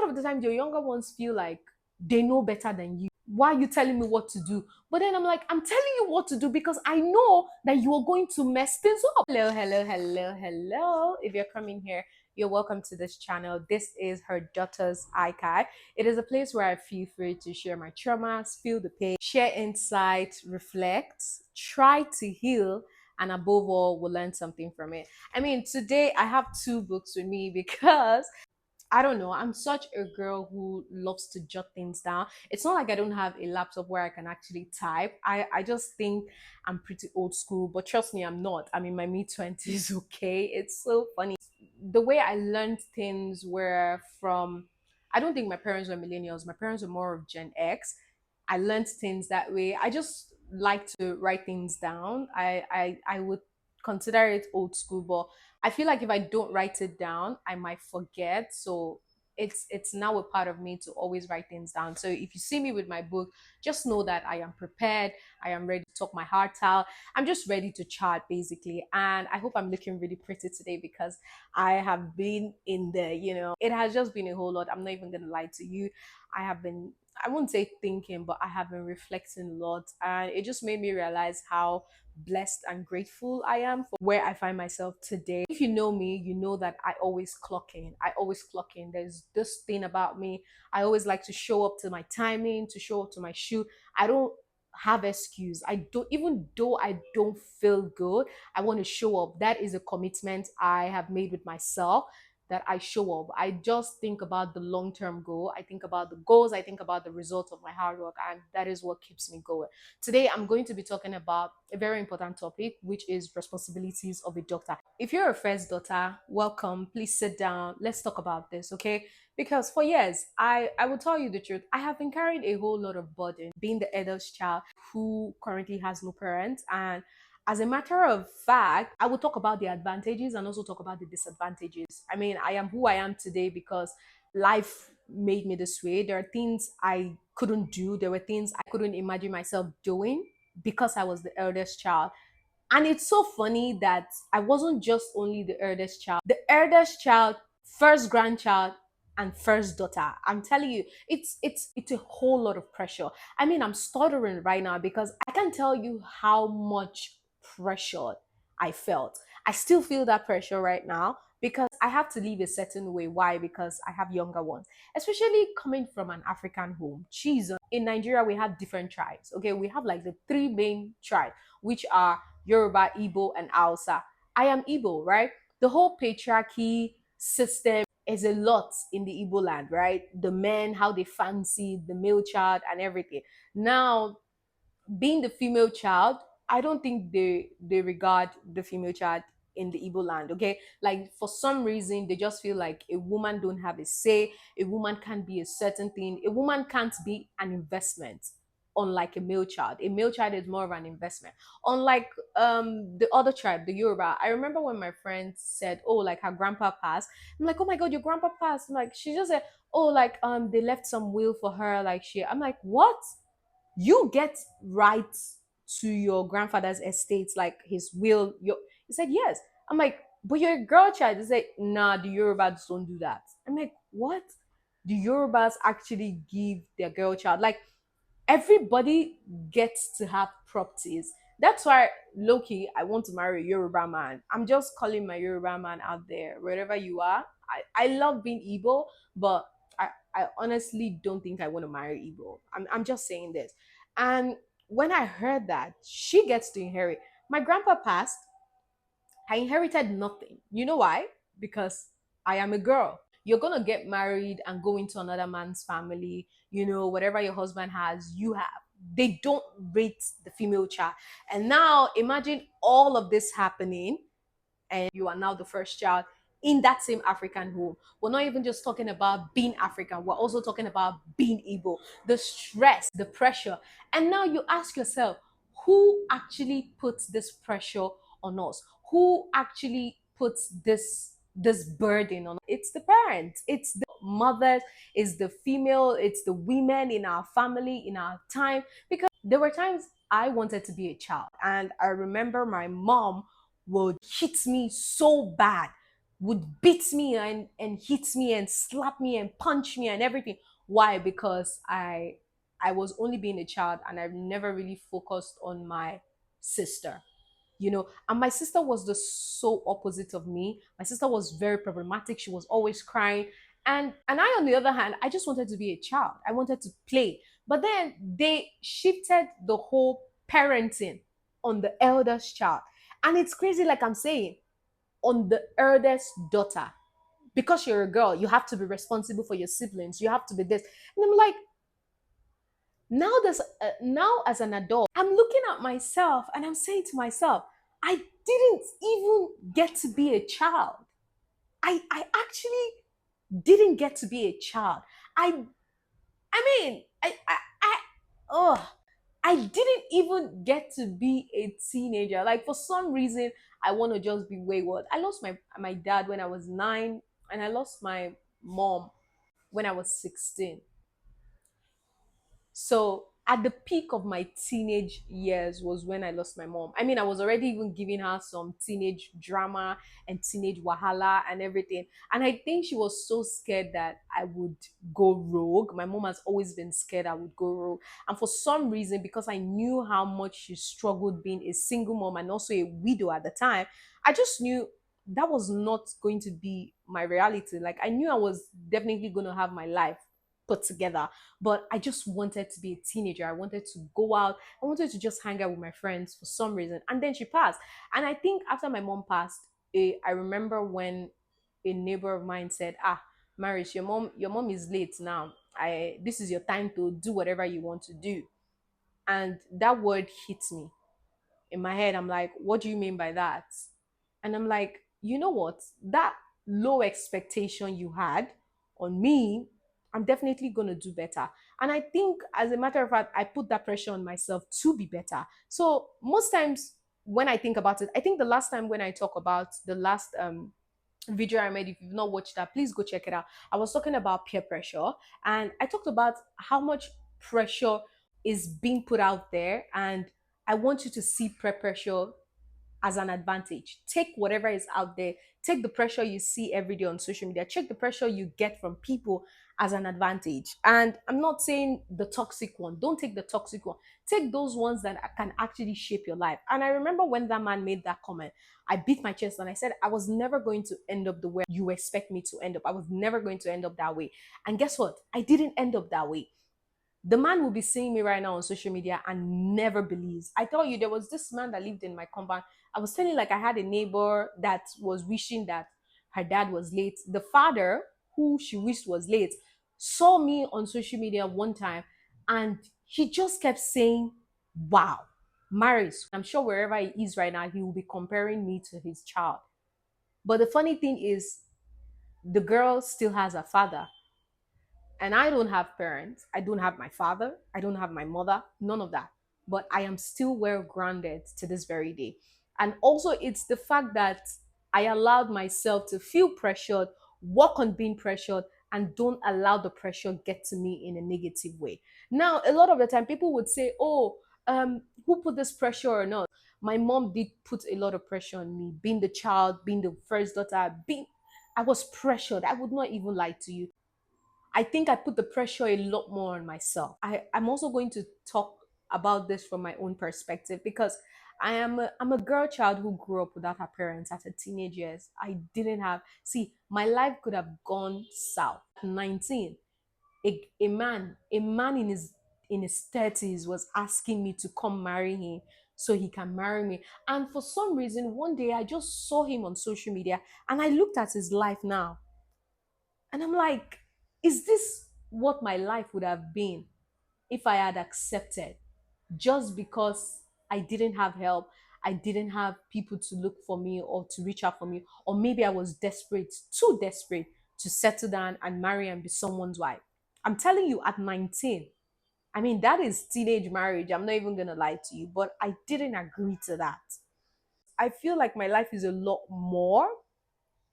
lot of the time your younger ones feel like they know better than you. Why are you telling me what to do? But then I'm like, I'm telling you what to do because I know that you are going to mess things up. Hello, hello, hello, hello. If you're coming here, you're welcome to this channel. This is her daughter's archive. It is a place where I feel free to share my traumas, feel the pain, share insights, reflect, try to heal, and above all, we'll learn something from it. I mean, today I have two books with me because I don't know. I'm such a girl who loves to jot things down. It's not like I don't have a laptop where I can actually type. I just think I'm pretty old school, but trust me, I'm not. I'm in my mid 20s, okay? It's so funny. The way I learned things were from, I don't think my parents were millennials. My parents were more of Gen X. I learned things that way. I just like to write things down. I would consider it old school, but I feel like if I don't write it down, I might forget. So it's now a part of me to always write things down. So if you see me with my book, just know that I am prepared. I am ready to talk my heart out. I'm just ready to chat basically. And I hope I'm looking really pretty today because I have been in the, it has just been a whole lot. I'm not even gonna lie to you. I have been, I wouldn't say thinking, but I have been reflecting a lot. And it just made me realize how blessed and grateful I am for where I find myself today. If you know me, you know that I always clock in. I always clock in. There's this thing about me. I always like to show up to my timing, to show up to my shoot. I don't have excuse. I don't, even though I don't feel good, I want to show up. That is a commitment I have made with myself, that I show up. I just think about the long term goal. I think about the goals. I think about the results of my hard work, and that is what keeps me going. Today, I'm going to be talking about a very important topic, which is responsibilities of a doctor. If you're a first daughter, welcome. Please sit down. Let's talk about this, okay? Because for years, I will tell you the truth, I have been carrying a whole lot of burden, being the eldest child who currently has no parents. And as a matter of fact, I will talk about the advantages and also talk about the disadvantages. I mean, I am who I am today because life made me this way. There are things I couldn't do, there were things I couldn't imagine myself doing because I was the eldest child. And it's so funny that I wasn't just only the eldest child, first grandchild, and first daughter. I'm telling you, it's a whole lot of pressure. I mean, I'm stuttering right now because I can't tell you how much pressure I felt. I still feel that pressure right now because I have to live a certain way. Why? Because I have younger ones, especially coming from an African home. Jesus, in Nigeria, we have different tribes. Okay, we have like the three main tribes, which are Yoruba, Igbo, and Hausa. I am Igbo, right? The whole patriarchy system is a lot in the Igbo land, right? The men, how they fancy the male child and everything. Now, being the female child, I don't think they regard the female child in the Igbo land, okay? Like for some reason, they just feel like a woman don't have a say, a woman can't be a certain thing, a woman can't be an investment. Unlike a male child, a male child is more of an investment. Unlike the other tribe, the Yoruba. I remember when my friend said, "Oh, like her grandpa passed." I'm like, "Oh my god, your grandpa passed!" I'm like, she just said, "Oh, like they left some will for her." Like she, I'm like, "What? You get rights to your grandfather's estate, like his will?" He said, "Yes." I'm like, "But you're a girl child." He said, "Nah, the Yorubas don't do that." I'm like, "What?" The Yorubas actually give their girl child, like, everybody gets to have properties. That's why, Loki, I want to marry a Yoruba man. I'm just calling my Yoruba man out there, wherever you are. I love being Igbo, but I honestly don't think I want to marry Igbo. I'm just saying this. And when I heard that she gets to inherit, my grandpa passed, I inherited nothing. You know why? Because I am a girl. You're gonna get married and go into another man's family, whatever your husband has, you have. They don't rate the female child. And now imagine all of this happening, and you are now the first child in that same African home. We're not even just talking about being African, we're also talking about being Igbo. The stress, the pressure. And now you ask yourself, who actually puts this pressure on us? Who actually puts this burden on us? It's the parents, it's the mothers, it's the female, it's the women in our family, in our time. Because there were times I wanted to be a child, and I remember my mom would hit me so bad would beat me and hit me and slap me and punch me and everything. Why? Because I was only being a child and I've never really focused on my sister. And my sister was the so opposite of me. My sister was very problematic. She was always crying. And I, on the other hand, I just wanted to be a child. I wanted to play. But then they shifted the whole parenting on the eldest child. And it's crazy, like I'm saying, on the eldest daughter. Because you're a girl, you have to be responsible for your siblings. You have to be this. And I'm like, now as an adult, I'm looking at myself and I'm saying to myself, I didn't even get to be a child. I actually didn't get to be a child. I mean, oh, I didn't even get to be a teenager. Like, for some reason, I want to just be wayward. I lost my dad when I was 9, and I lost my mom when I was 16. So at the peak of my teenage years was when I lost my mom. I mean, I was already even giving her some teenage drama and teenage wahala and everything. And I think she was so scared that I would go rogue. My mom has always been scared I would go rogue. And for some reason, because I knew how much she struggled being a single mom and also a widow at the time, I just knew that was not going to be my reality. Like, I knew I was definitely going to have my life put together, but I just wanted to be a teenager. I wanted to go out. I wanted to just hang out with my friends for some reason. And then she passed. And I think after my mom passed, I remember when a neighbor of mine said, "Ah, Maris, your mom is late now. This is your time to do whatever you want to do." And that word hit me in my head. I'm like, what do you mean by that? And I'm like, you know what? That low expectation you had on me, I'm definitely going to do better. And I think, as a matter of fact, I put that pressure on myself to be better. So most times when I think about it, I think the last time when I talk about the last video I made, if you've not watched that, please go check it out. I was talking about peer pressure, and I talked about how much pressure is being put out there, and I want you to see peer pressure as an advantage. Take whatever is out there, take the pressure you see every day on social media, check the pressure you get from people as an advantage. And I'm not saying the toxic one, don't take the toxic one. Take those ones that can actually shape your life. And I remember when that man made that comment, I beat my chest and I said, I was never going to end up the way you expect me to end up. I was never going to end up that way. And guess what? I didn't end up that way. The man will be seeing me right now on social media and never believes. I tell you, there was this man that lived in my compound. I was telling, like, I had a neighbor that was wishing that her dad was late. The father, who she wished was late, saw me on social media one time and he just kept saying, wow, Maris, I'm sure wherever he is right now, he will be comparing me to his child. But the funny thing is, the girl still has a father. And I don't have parents. I don't have my father. I don't have my mother. None of that. But I am still well grounded to this very day. And also, it's the fact that I allowed myself to feel pressured, work on being pressured, and don't allow the pressure get to me in a negative way. Now, a lot of the time, people would say, "Oh, who put this pressure on us?" My mom did put a lot of pressure on me, being the child, being the first daughter, being. I was pressured. I would not even lie to you. I think I put the pressure a lot more on myself. I'm also going to talk about this from my own perspective because I'm a girl child who grew up without her parents at her teenage years. I didn't have, see, my life could have gone south. At 19, a man in his 30s was asking me to come marry him so he can marry me. And for some reason, one day I just saw him on social media and I looked at his life now and I'm like, is this what my life would have been if I had accepted just because I didn't have help? I didn't have people to look for me or to reach out for me. Or maybe I was desperate, too desperate to settle down and marry and be someone's wife. I'm telling you, at 19, I mean, that is teenage marriage. I'm not even going to lie to you, but I didn't agree to that. I feel like my life is a lot more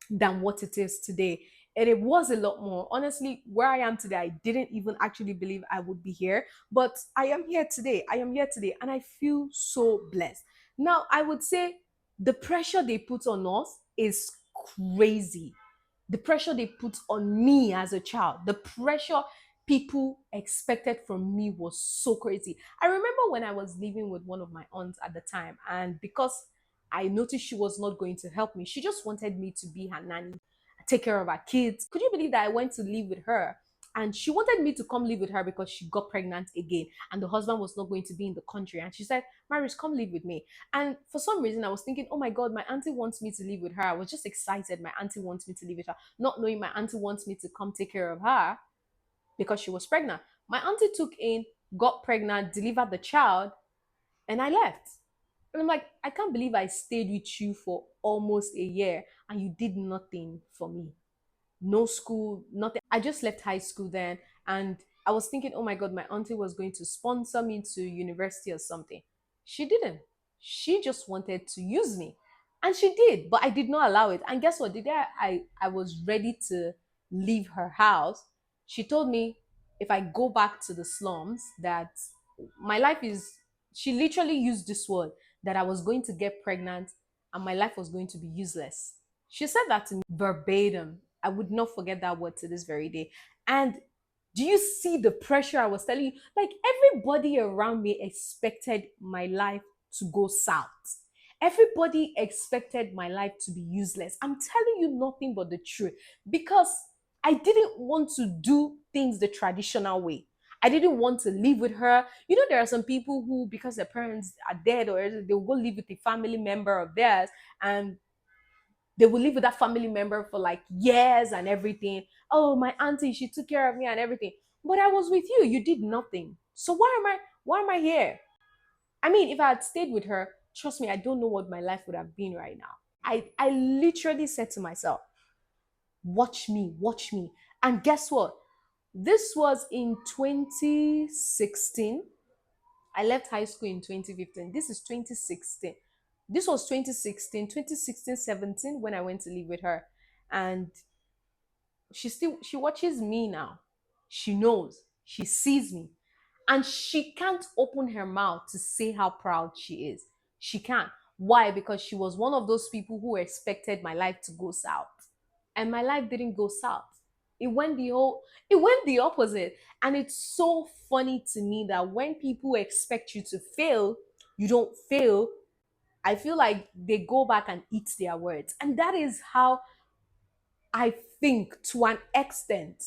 than what it is today. And it was a lot more. Honestly, where I am today, I didn't even actually believe I would be here. But I am here today. I am here today. And I feel so blessed. Now, I would say the pressure they put on us is crazy. The pressure they put on me as a child, the pressure people expected from me was so crazy. I remember when I was living with one of my aunts at the time, and because I noticed she was not going to help me, she just wanted me to be her nanny, take care of her kids. Could you believe that I went to live with her? And she wanted me to come live with her because she got pregnant again and the husband was not going to be in the country. And she said, Marius, come live with me. And for some reason, I was thinking, oh my God, my auntie wants me to live with her. I was just excited. My auntie wants me to live with her, not knowing my auntie wants me to come take care of her because she was pregnant. My auntie took in, got pregnant, delivered the child, and I left. And I'm like, I can't believe I stayed with you for almost a year and you did nothing for me. No school, nothing. I just left high school then, and I was thinking, oh my God, my auntie was going to sponsor me to university or something. She didn't. She just wanted to use me. And she did, but I did not allow it. And guess what? The day I was ready to leave her house, she told me if I go back to the slums, that my life is, she literally used this word, that I was going to get pregnant and my life was going to be useless. She said that to me verbatim. I would not forget that word to this very day. And do you see the pressure I was telling you? Like, everybody around me expected my life to go south. Everybody expected my life to be useless. I'm telling you nothing but the truth because I didn't want to do things the traditional way. I didn't want to live with her. You know, there are some people who, because their parents are dead, or they will go live with a family member of theirs, and they will live with that family member for like years and everything. Oh, my auntie, she took care of me and everything. But I was with you. You did nothing. So why am I here? I mean, if I had stayed with her, trust me, I don't know what my life would have been right now. I literally said to myself, watch me, watch me. And guess what? This was in 2016. I left high school in 2015. This is 2016. This was 2016, 2016, 17 when I went to live with her. And she watches me now. She knows. She sees me. And she can't open her mouth to say how proud she is. She can't. Why? Because she was one of those people who expected my life to go south. And my life didn't go south. It went the opposite. And it's so funny to me that when people expect you to fail, you don't fail. I feel like they go back and eat their words. And that is how I think, to an extent,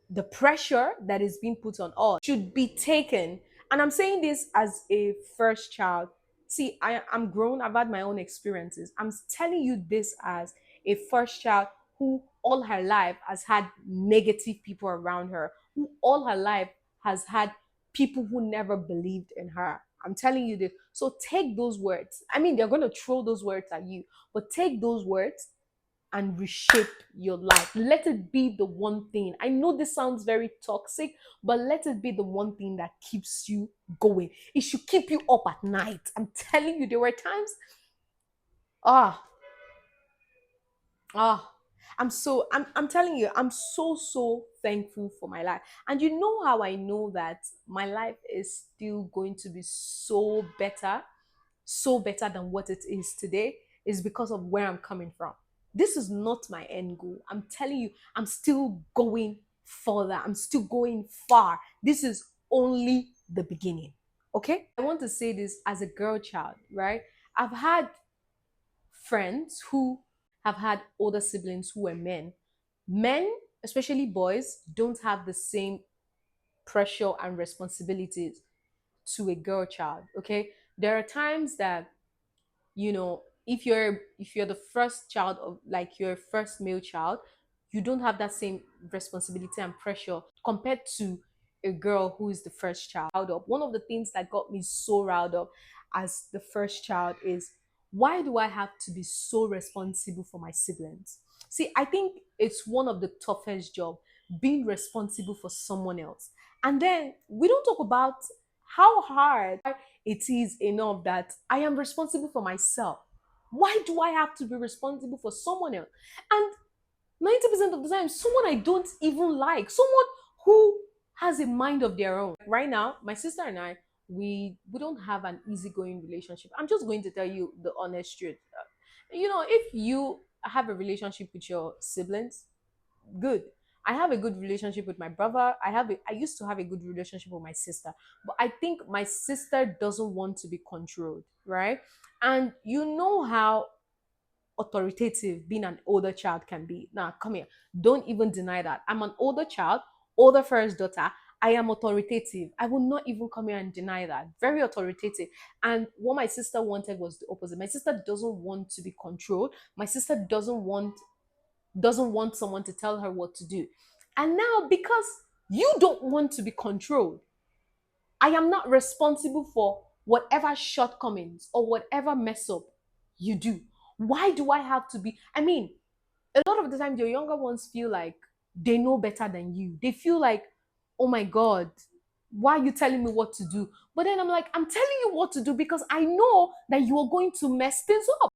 the pressure that is being put on us should be taken. And I'm saying this as a first child. See, I'm grown, I've had my own experiences. I'm telling you this as a first child who all her life has had negative people around her, who all her life has had people who never believed in her. I'm telling you this. So take those words. I mean, they're going to throw those words at you, but take those words and reshape your life. Let it be the one thing. I know this sounds very toxic, but let it be the one thing that keeps you going. It should keep you up at night. I'm telling you, there were times, ah, ah, I'm telling you, I'm so thankful for my life. And you know how I know that my life is still going to be so better than what it is today, is because of where I'm coming from. This is not my end goal. I'm telling you, I'm still going further. I'm still going far. This is only the beginning. Okay? I want to say this as a girl child, right? I've had friends who have had older siblings who were men. Men, especially boys, don't have the same pressure and responsibilities to a girl child. Okay? There are times that, if you're the first child of, like, your first male child, you don't have that same responsibility and pressure compared to a girl who is the first child. One of the things that got me so riled up as the first child is, why do I have to be so responsible for my siblings? See, I think it's one of the toughest job, being responsible for someone else. And then we don't talk about how hard it is enough that I am responsible for myself. Why do I have to be responsible for someone else? And 90% of the time, someone I don't even like, someone who has a mind of their own. Right now, my sister and I, we don't have an easygoing relationship. I'm just going to tell you the honest truth. If you have a relationship with your siblings? Good. I have a good relationship with my brother. I used to have a good relationship with my sister. But I think my sister doesn't want to be controlled, right? And you know how authoritative being an older child can be. Now, come here. Don't even deny that. I'm an older child, older first daughter. I am authoritative. I will not even come here and deny that. Very authoritative. And what my sister wanted was the opposite. My sister doesn't want to be controlled. My sister doesn't want someone to tell her what to do. And now, because you don't want to be controlled, I am not responsible for whatever shortcomings or whatever mess up you do. Why do I have to be? I mean, a lot of the time, your younger ones feel like they know better than you. They feel like, oh my God, why are you telling me what to do? But then I'm like, I'm telling you what to do because I know that you are going to mess things up.